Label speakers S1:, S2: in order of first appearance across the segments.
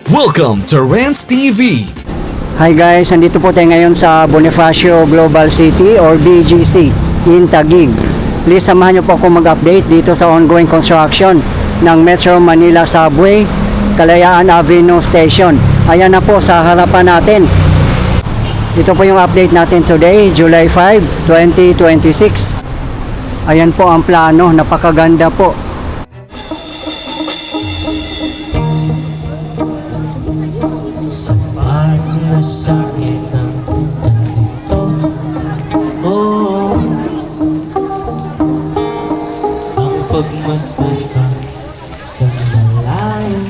S1: Welcome to Rants TV.
S2: Hi guys, nandito po tayo ngayon sa Bonifacio Global City or BGC in Taguig. Please samahan niyo po ako mag-update dito sa ongoing construction ng Metro Manila Subway, Kalayaan Avenue Station. Ayan na po sa harapan natin. Ito po yung update natin today, July 5, 2026. Ayan po ang plano, napakaganda po.
S3: Sapat na sakit ang ganito. Oh, ang pagmasdan ka sa malayo.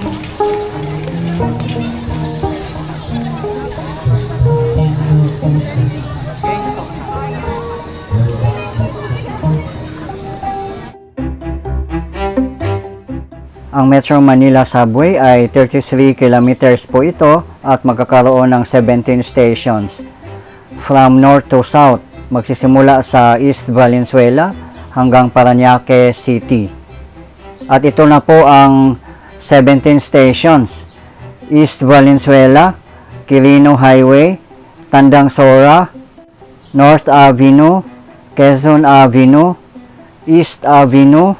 S2: Ang Metro Manila Subway ay 33 kilometers po ito at magkakaroon ng 17 stations. From north to south, magsisimula sa East Valenzuela hanggang Parañaque City. At ito na po ang 17 stations. East Valenzuela, Quirino Highway, Tandang Sora, North Avenue, Quezon Avenue, East Avenue,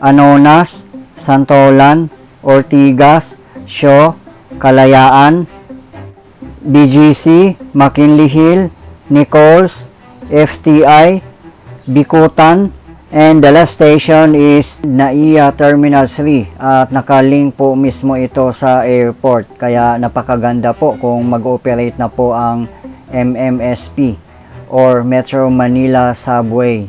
S2: Anonas, Santolan, Ortigas, Shaw, Kalayaan, BGC, McKinley Hill, Nichols, FTI, Bikutan, and the last station is NAIA Terminal 3 at nakalink po mismo ito sa airport, kaya napakaganda po kung mag-ooperate na po ang MMSP or Metro Manila Subway.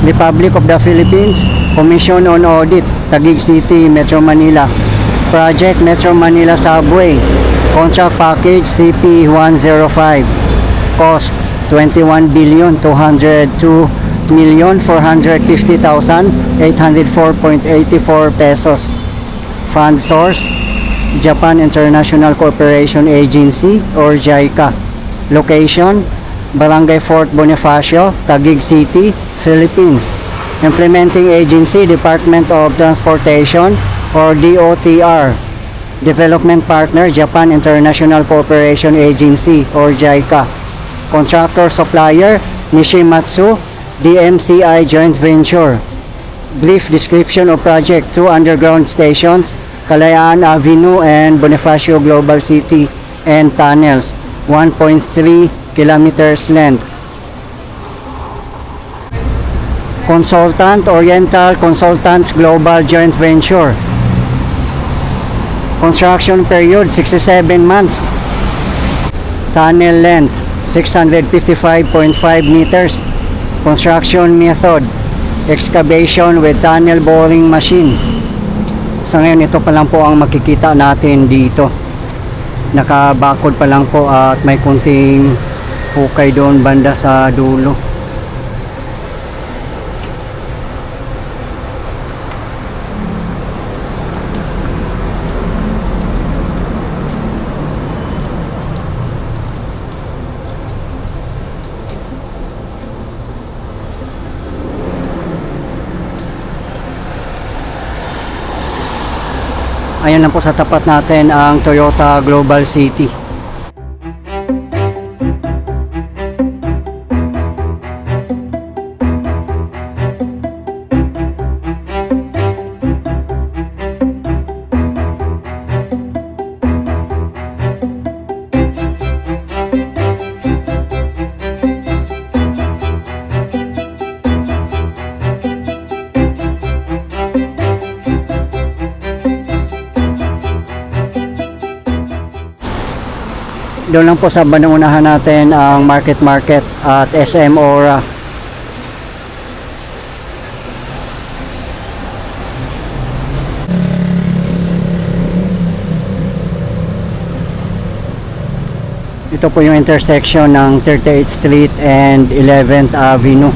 S2: Republic of the Philippines, Commission on Audit, Taguig City, Metro Manila. Project Metro Manila Subway, Contract Package CP105. Cost 21,202,450,804.84 pesos. Fund source, Japan International Cooperation Agency or JICA. Location, Barangay Fort Bonifacio, Taguig City, Philippines. Implementing Agency, Department of Transportation or DOTR. Development Partner, Japan International Cooperation Agency or JICA. Contractor Supplier, Nishimatsu, DMCI Joint Venture. Brief description of project: 2 underground stations, Kalayaan Avenue and Bonifacio Global City, and tunnels, 1.3 kilometers length. Consultant, Oriental Consultants Global Joint Venture. Construction period 67 months. Tunnel length 655.5 meters. Construction method, excavation with tunnel boring machine. Sa ngayon, ito pa lang po ang makikita natin dito. Nakabakod pa lang po at may kunting hukay doon banda sa dulo. Ayan na po sa tapat natin ang Toyota Global City. Doon lang po sa banuunahan natin ang Market at SM Aura. Ito po yung intersection ng 38th Street and 11th Avenue.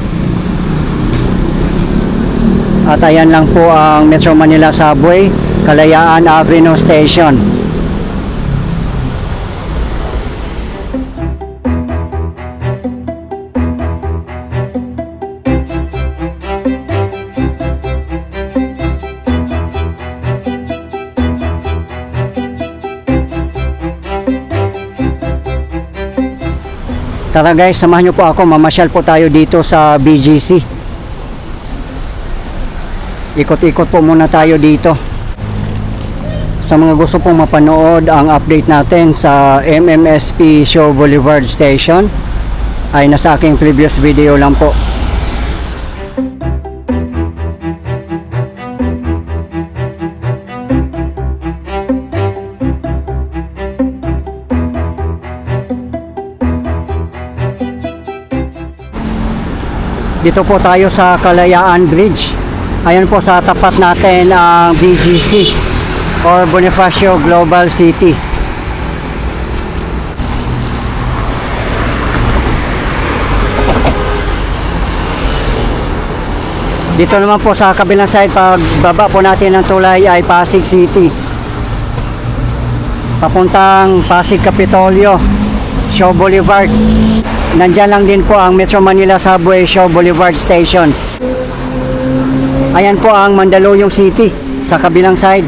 S2: At ayan lang po ang Metro Manila Subway, Kalayaan Avenue Station. Tara guys, samahan nyo po ako, mamasyal po tayo dito sa BGC. Ikot-ikot po muna tayo dito. Sa mga gusto pong mapanood ang update natin sa MMSP Show Boulevard Station, ay nasa aking previous video lang po. Dito po tayo sa Kalayaan Bridge. Ayan po sa tapat natin ang BGC or Bonifacio Global City. Dito naman po sa kabilang side, pag baba po natin ng tulay ay Pasig City. Papuntang Pasig Capitolio, Shaw Boulevard. Nandyan lang din po ang Metro Manila Subway Shaw Boulevard Station. Ayan po ang Mandaluyong City sa kabilang side.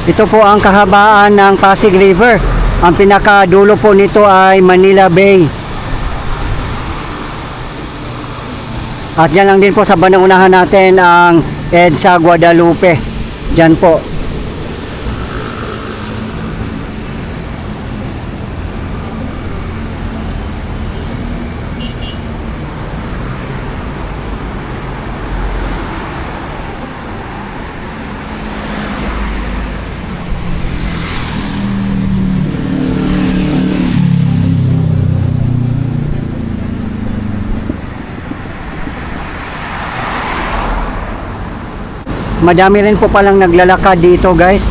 S2: Ito po ang kahabaan ng Pasig River. Ang pinakadulo po nito ay Manila Bay. At dyan lang din po sa bandang unahan natin ang EDSA Guadalupe. Dyan po. Madami rin po palang naglalakad dito guys.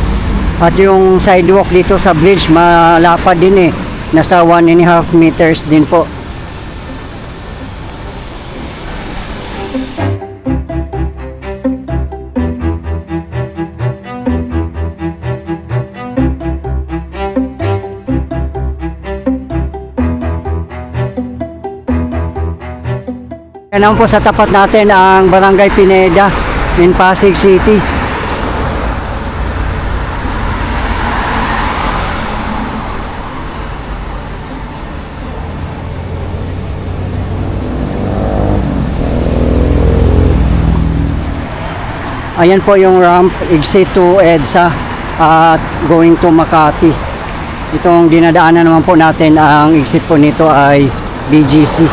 S2: At yung sidewalk dito sa bridge malapad din eh. Nasa 1.5 meters din po. Yan naman po sa tapat natin ang Barangay Pineda in Pasig City. Ayan po yung ramp exit to EDSA at going to Makati. Itong dinadaanan naman po natin, ang exit po nito ay BGC.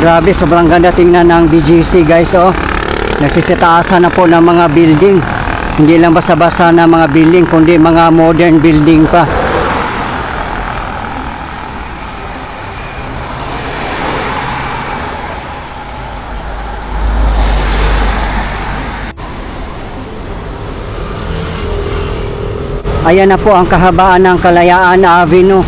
S2: Grabe, sobrang ganda tingnan ng BGC guys, oh. Nagsisitaasan na po ng mga building. Hindi lang basta-basta na mga building, kundi mga modern building pa. Ayan na po ang kahabaan ng Kalayaan Avenue.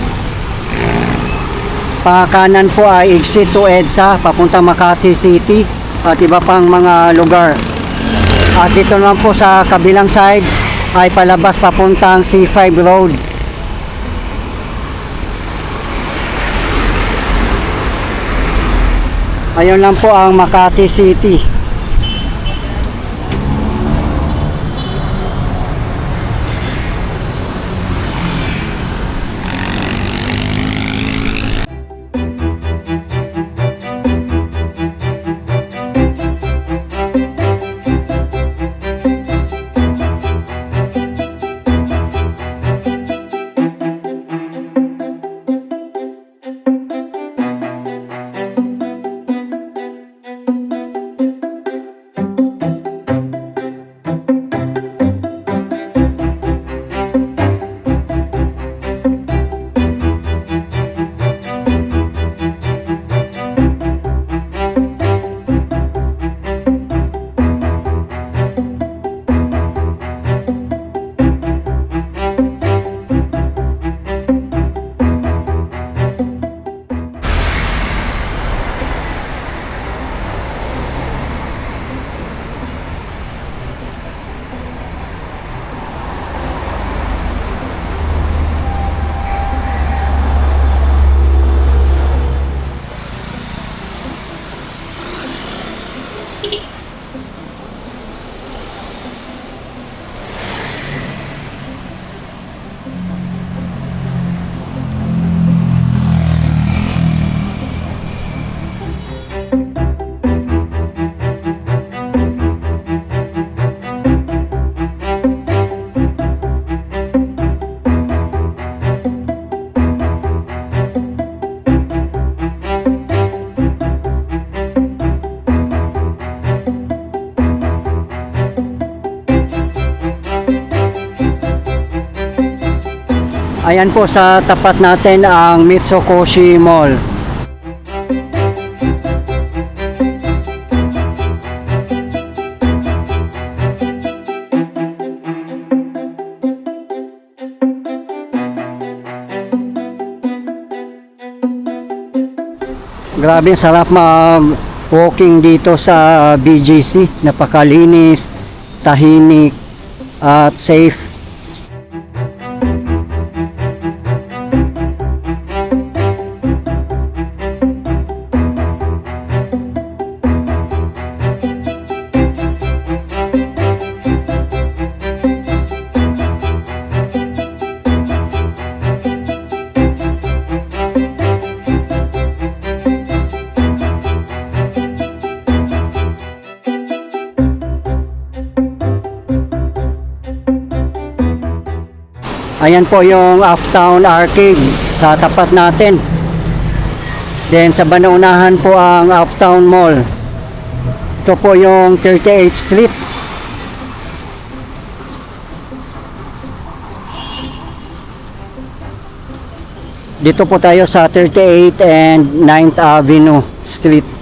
S2: Pakanan po ay exit to EDSA papunta Makati City at iba pang mga lugar. At dito naman po sa kabilang side ay palabas papuntang C5 Road. Ayun lang po ang Makati City. Ayan po sa tapat natin ang Mitsukoshi Mall. Grabe, sarap mag-walking dito sa BGC. Napakalinis, tahimik, at safe. Ayan po yung Uptown Arcade sa tapat natin. Then sa banaunahan po ang Uptown Mall. Ito po yung 38th Street. Dito po tayo sa 38th and 9th Avenue Street.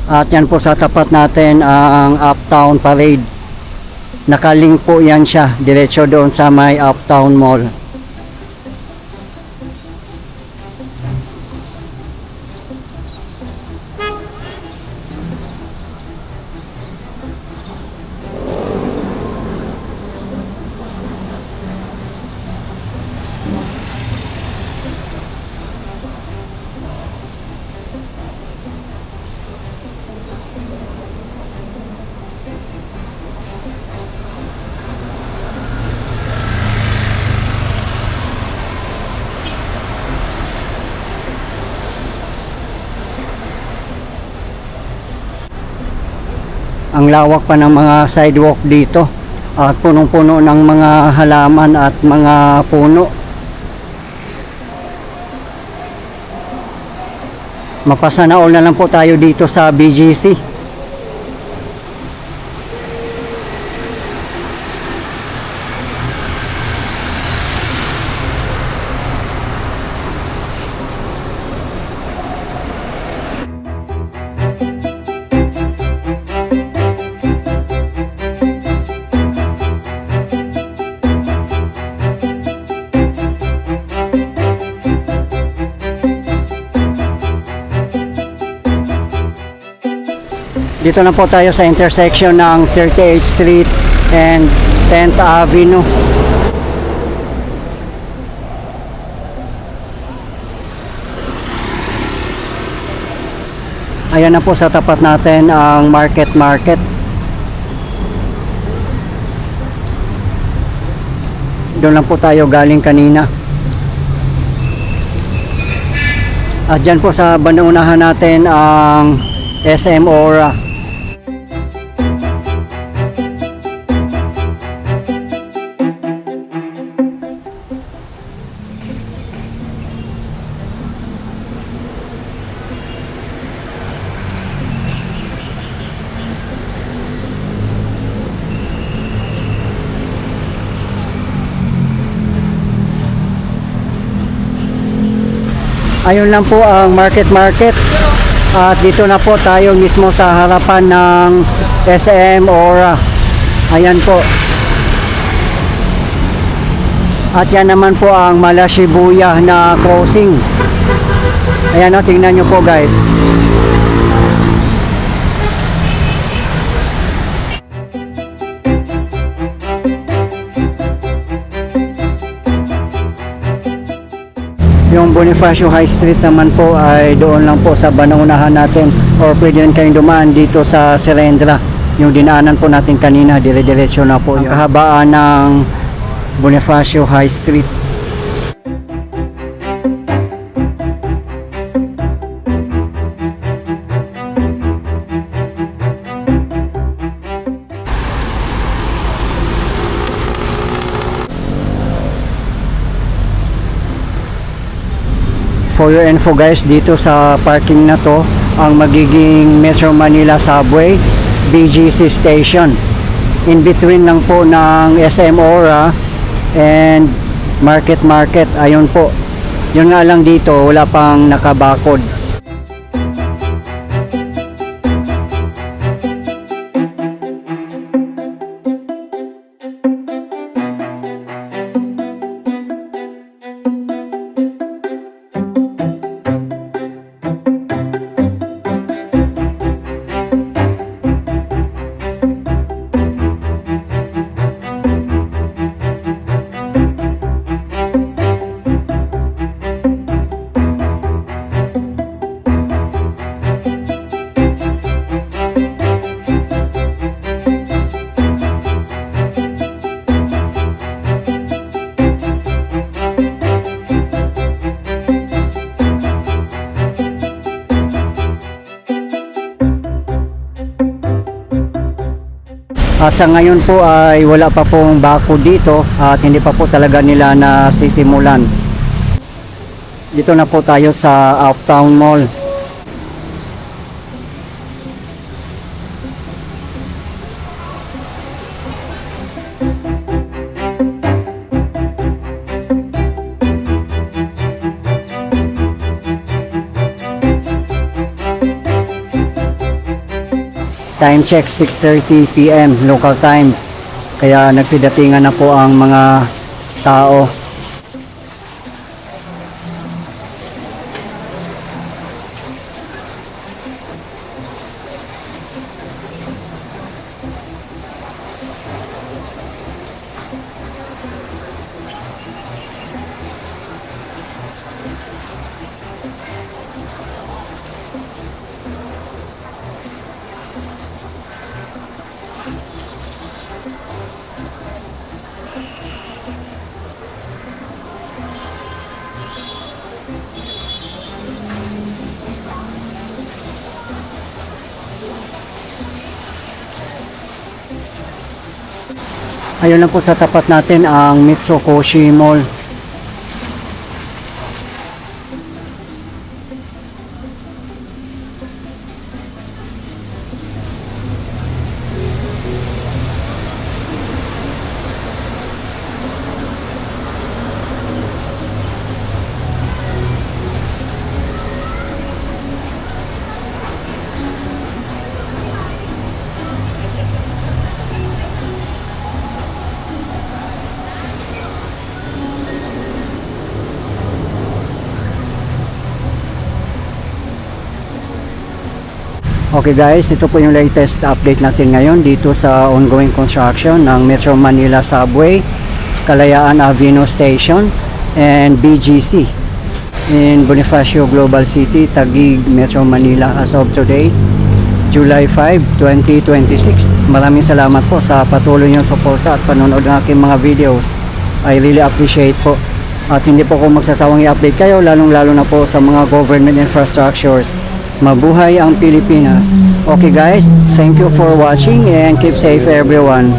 S2: At yan po sa tapat natin ang Uptown Parade. Nakalink po yan siya, diretso doon sa may Uptown Mall. Ang lawak pa ng mga sidewalk dito at punong-puno ng mga halaman at mga puno. Mapasana all na lang po tayo dito sa BGC. Dito na po tayo sa intersection ng 38th Street and 10th Avenue. Ayan na po sa tapat natin ang Market. Doon lang po tayo galing kanina. At dyan po sa banaunahan natin ang SM Aura. Ayun lang po ang market. At dito na po tayo mismo sa harapan ng SM Aura. Ayan po. At yan naman po ang Malashibuya na crossing. Ayan o, tingnan nyo po guys. Yung Bonifacio High Street naman po ay doon lang po sa banaunahan natin, or pwede rin kayong dumaan dito sa Serendra. Yung dinaanan po natin kanina, dire-diretso na po yung kahabaan ng Bonifacio High Street. For your info guys, dito sa parking na to ang magiging Metro Manila Subway BGC Station. In between lang po ng SM Aura and Market. Ayun po. Yun nga lang dito, wala pang nakabakod. At sa ngayon po ay wala pa pong bako dito at hindi pa po talaga nila nasisimulan. Dito na po tayo sa Uptown Mall. Time check 6:30 PM local time. Kaya nagsidatingan na po ang mga tao. Ayun lang po sa tapat natin ang Mitsukoshi Mall. Okay guys, ito po yung latest update natin ngayon dito sa ongoing construction ng Metro Manila Subway, Kalayaan Avenue Station and BGC in Bonifacio Global City, Taguig, Metro Manila as of today, July 5, 2026. Maraming salamat po sa patuloy niyong suporta at panonood ng aking mga videos. I really appreciate po. At hindi po ko magsasawang i-update kayo, lalong-lalo na po sa mga government infrastructures. Mabuhay ang Pilipinas. Okay guys, thank you for watching and keep safe everyone.